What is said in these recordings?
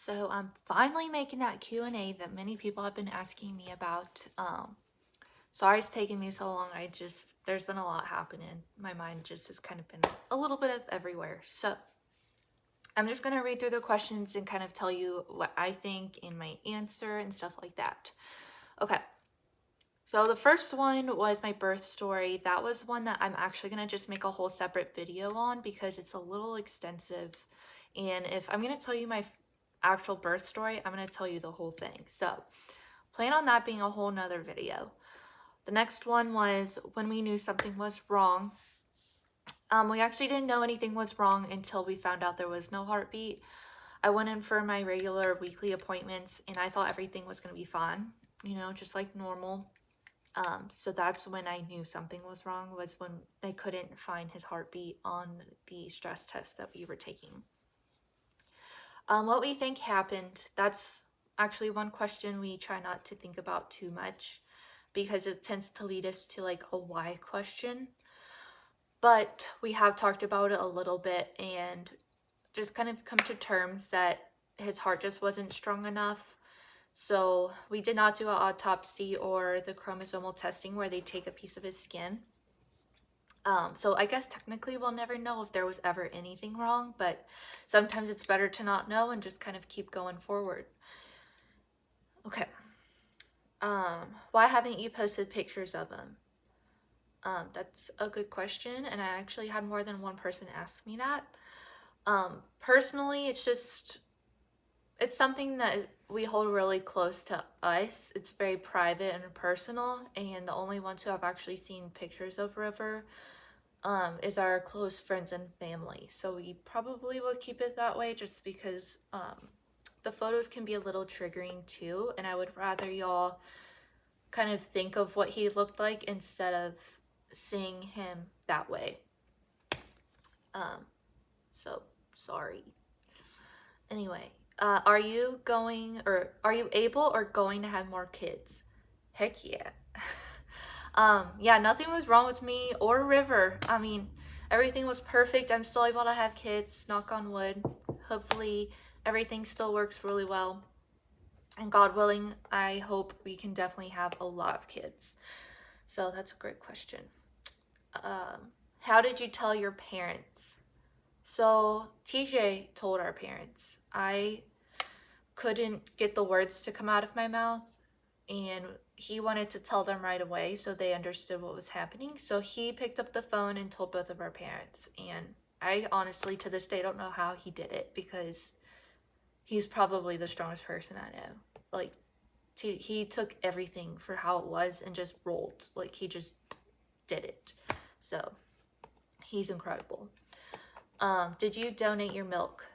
So I'm finally making that Q&A that many people have been asking me about. Sorry it's taking me so long. There's been a lot happening. My mind just has kind of been a little bit of everywhere. So I'm just going to read through the questions and kind of tell you what I think and my answer and stuff like that. Okay. So the first one was my birth story. That was one that I'm actually going to just make a whole separate video on because it's a little extensive. And if I'm going to tell you my actual birth story, I'm going to tell you the whole thing. So plan on that being a whole nother video. The next one was when we knew something was wrong. We actually didn't know anything was wrong until we found out there was no heartbeat. I went in for my regular weekly appointments and I thought everything was going to be fine, just like normal. So that's when I knew something was wrong, was when they couldn't find his heartbeat on the stress test that we were taking. What we think happened, that's actually one question we try not to think about too much because it tends to lead us to like a why question. But we have talked about it a little bit and just kind of come to terms that his heart just wasn't strong enough. So we did not do an autopsy or the chromosomal testing where they take a piece of his skin. So I guess technically we'll never know if there was ever anything wrong, but sometimes it's better to not know and just kind of keep going forward. Okay. Why haven't you posted pictures of him? That's a good question, and I actually had more than one person ask me that. Personally, it's something that we hold really close to us. It's very private and personal, and the only ones who have actually seen pictures of River is our close friends and family. So we probably will keep it that way just because the photos can be a little triggering too, and I would rather y'all kind of think of what he looked like instead of seeing him that way. So sorry. Anyway, are you able or going to have more kids? Heck yeah. Yeah, nothing was wrong with me or River. I mean, everything was perfect. I'm still able to have kids, knock on wood. Hopefully everything still works really well. And God willing, I hope we can definitely have a lot of kids. So that's a great question. How did you tell your parents? So TJ told our parents. I couldn't get the words to come out of my mouth, and he wanted to tell them right away so they understood what was happening. So he picked up the phone and told both of our parents. And I honestly, to this day, don't know how he did it because he's probably the strongest person I know. Like, he took everything for how it was and just rolled. Like, he just did it. So he's incredible. Did you donate your milk?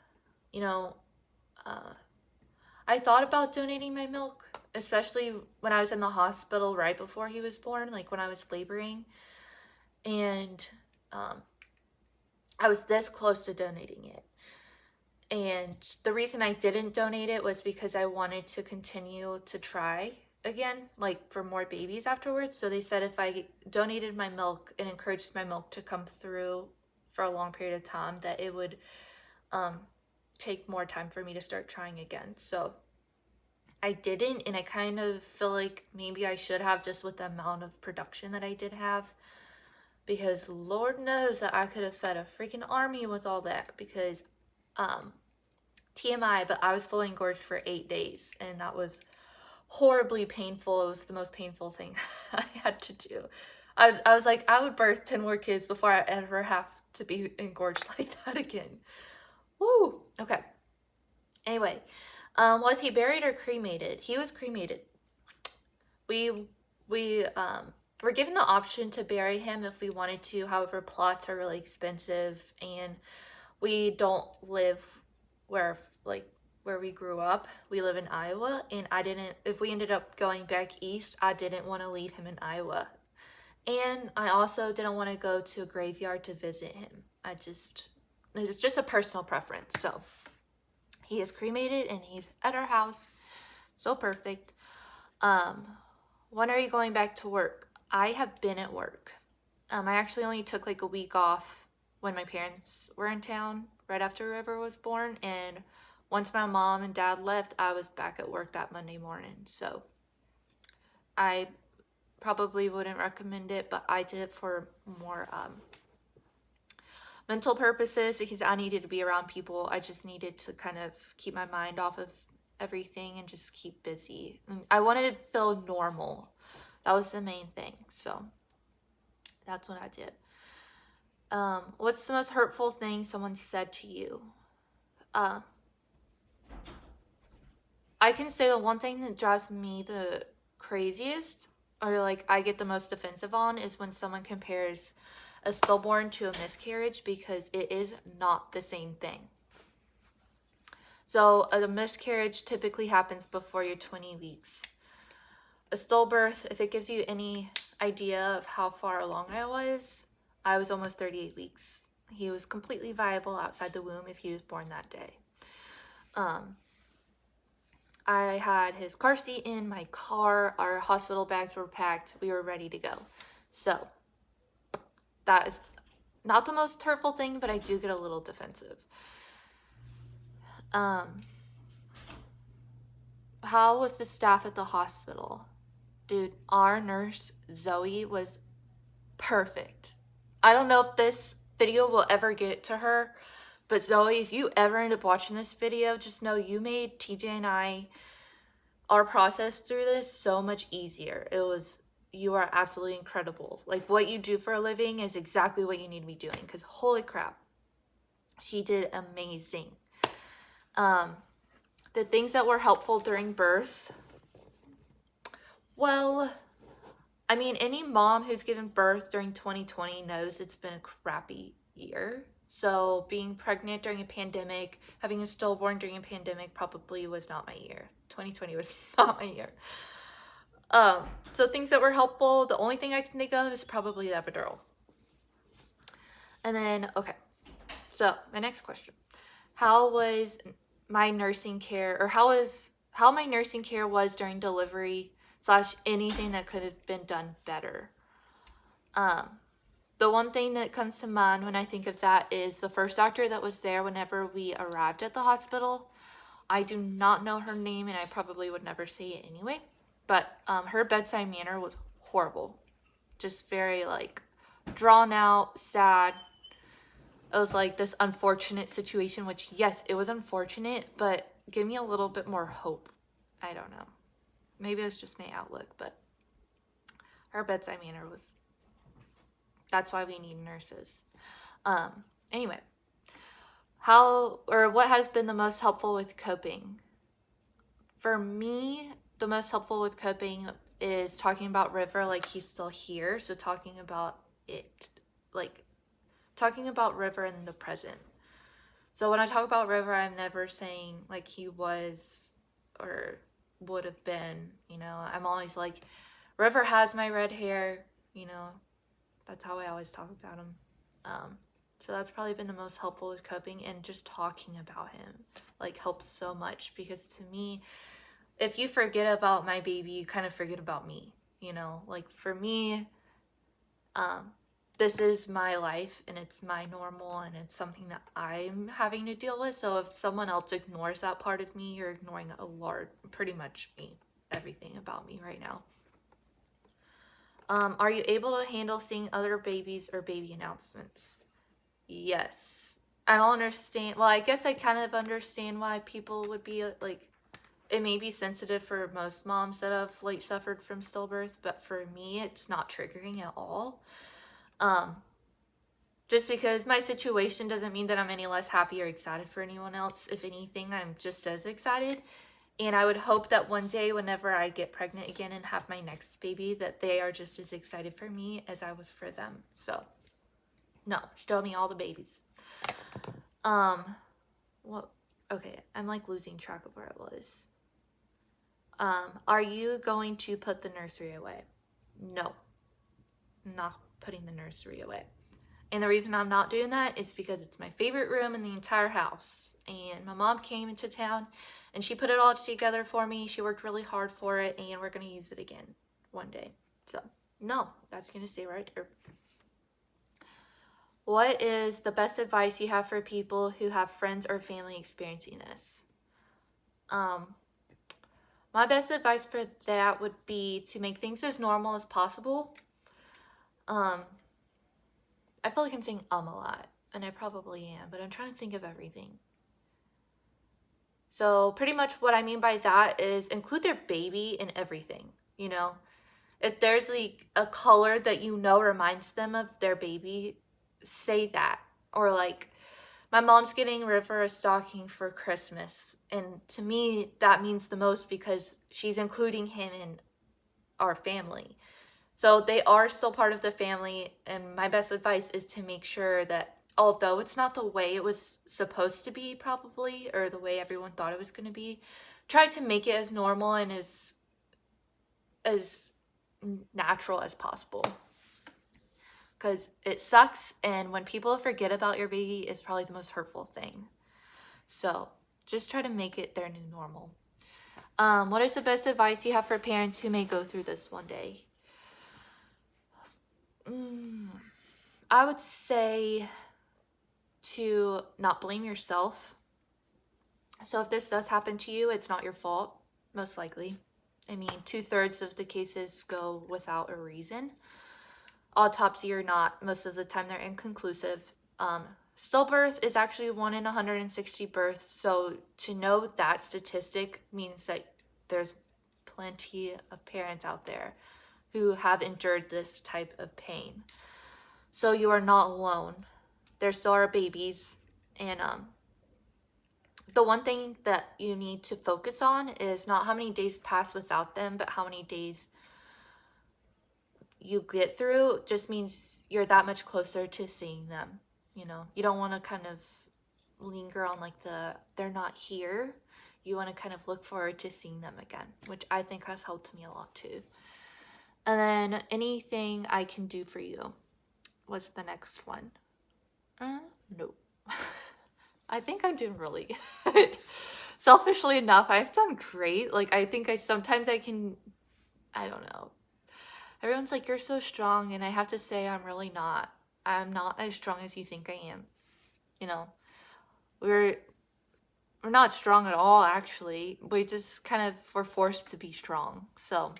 I thought about donating my milk, especially when I was in the hospital right before he was born, like when I was laboring. And I was this close to donating it. And the reason I didn't donate it was because I wanted to continue to try again, like for more babies afterwards. So they said if I donated my milk and encouraged my milk to come through for a long period of time, that it would take more time for me to start trying again. So I didn't, and I kind of feel like maybe I should have, just with the amount of production that I did have, because Lord knows that I could have fed a freaking army with all that. Because TMI, but I was fully engorged for 8 days, and that was horribly painful. It was the most painful thing I had to do. I was like, I would birth 10 more kids before I ever have to be engorged like that again. Woo! Okay. Anyway, was he buried or cremated? He was cremated. We were given the option to bury him if we wanted to. However, plots are really expensive, and we don't live where we grew up. We live in Iowa, and if we ended up going back east, I didn't want to leave him in Iowa. And I also didn't want to go to a graveyard to visit him. It's just a personal preference. So he is cremated and he's at our house. So perfect. When are you going back to work? I have been at work. I actually only took like a week off when my parents were in town right after River was born, and once my mom and dad left, I was back at work that Monday morning. So I probably wouldn't recommend it, but I did it for more mental purposes because I needed to be around people. I just needed to kind of keep my mind off of everything and just keep busy. I wanted to feel normal. That was the main thing. So that's what I did. What's the most hurtful thing someone said to you? I can say the one thing that drives me the craziest, or like I get the most defensive on, is when someone compares a stillborn to a miscarriage, because it is not the same thing. So a miscarriage typically happens before you're 20 weeks. A stillbirth, if it gives you any idea of how far along I was almost 38 weeks. He was completely viable outside the womb if he was born that day. I had his car seat in my car. Our hospital bags were packed. We were ready to go. So that is not the most hurtful thing, but I do get a little defensive. How was the staff at the hospital? Dude, our nurse, Zoe, was perfect. I don't know if this video will ever get to her, but Zoe, if you ever end up watching this video, just know you made TJ and our process through this so much easier. You are absolutely incredible. Like, what you do for a living is exactly what you need to be doing, because holy crap, she did amazing. The things that were helpful during birth, well, I mean, any mom who's given birth during 2020 knows it's been a crappy year. So being pregnant during a pandemic, having a stillborn during a pandemic probably was not my year. 2020 was not my year. So things that were helpful, the only thing I can think of is probably the epidural. And then, okay, so my next question. How was my nursing care, or how my nursing care was during delivery / anything that could have been done better? The one thing that comes to mind when I think of that is the first doctor that was there whenever we arrived at the hospital. I do not know her name, and I probably would never say it anyway, but her bedside manner was horrible. Just very, like, drawn out, sad. It was like this unfortunate situation, which, yes, it was unfortunate, but give me a little bit more hope. I don't know. Maybe it was just my outlook, but her bedside manner was... That's why we need nurses. Anyway, what has been the most helpful with coping? For me, the most helpful with coping is talking about River like he's still here. So talking about it, like talking about River in the present. So when I talk about River, I'm never saying like he was or would have been, I'm always like, River has my red hair, That's how I always talk about him. So that's probably been the most helpful with coping, and just talking about him like helps so much, because to me, if you forget about my baby, you kind of forget about me, like for me, this is my life and it's my normal and it's something that I'm having to deal with. So if someone else ignores that part of me, you're ignoring pretty much me, everything about me right now. Are you able to handle seeing other babies or baby announcements? Yes. I don't understand. Well, I guess I kind of understand why people would be like, it may be sensitive for most moms that have like suffered from stillbirth, but for me, it's not triggering at all. Just because my situation doesn't mean that I'm any less happy or excited for anyone else. If anything, I'm just as excited. And I would hope that one day, whenever I get pregnant again and have my next baby, that they are just as excited for me as I was for them. So, no, show me all the babies. What? Okay, I'm like losing track of where I was. Are you going to put the nursery away? No, I'm not putting the nursery away. And the reason I'm not doing that is because it's my favorite room in the entire house. And my mom came into town and she put it all together for me. She worked really hard for it, and we're going to use it again one day. So, no, that's going to stay right there. What is the best advice you have for people who have friends or family experiencing this? My best advice for that would be to make things as normal as possible. I feel like I'm saying a lot, and I probably am, but I'm trying to think of everything. So pretty much what I mean by that is include their baby in everything, you know? If there's like a color that you know reminds them of their baby, say that. Or like, my mom's getting River a stocking for Christmas. And to me, that means the most because she's including him in our family. So they are still part of the family. And my best advice is to make sure that although it's not the way it was supposed to be, probably, or the way everyone thought it was going to be, try to make it as normal and as natural as possible. Because it sucks, and when people forget about your baby, it's probably the most hurtful thing. So just try to make it their new normal. What is the best advice you have for parents who may go through this one day? I would say to not blame yourself. So if this does happen to you, it's not your fault, most likely. I mean, 2/3 of the cases go without a reason. Autopsy or not, most of the time they're inconclusive. Stillbirth is actually 1 in 160 births. So to know that statistic means that there's plenty of parents out there who have endured this type of pain. So you are not alone. There still are babies. And the one thing that you need to focus on is not how many days pass without them, but how many days you get through. Just means you're that much closer to seeing them. You know, you don't want to kind of linger on like they're not here. You want to kind of look forward to seeing them again, which I think has helped me a lot too. And then anything I can do for you was the next one. No. I think I'm doing really good. Selfishly enough, I've done great. Like, I think sometimes I can, I don't know. Everyone's like, you're so strong, and I have to say I'm really not. I'm not as strong as you think I am. You know, we're not strong at all, actually. We just kind of were forced to be strong. So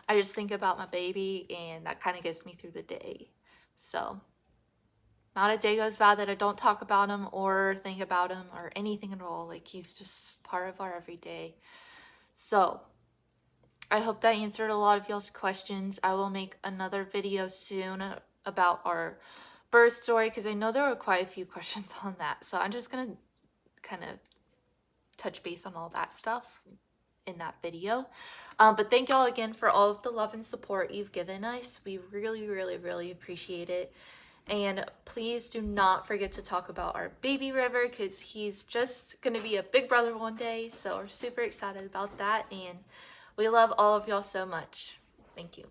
I just think about my baby, and that kind of gets me through the day. So not a day goes by that I don't talk about him or think about him or anything at all. Like, he's just part of our everyday. So I hope that answered a lot of y'all's questions. I will make another video soon about our birth story because I know there were quite a few questions on that. So I'm just going to kind of touch base on all that stuff in that video. But thank y'all again for all of the love and support you've given us. We really, really, really appreciate it. And please do not forget to talk about our baby River because he's just going to be a big brother one day. So we're super excited about that. And we love all of y'all so much. Thank you.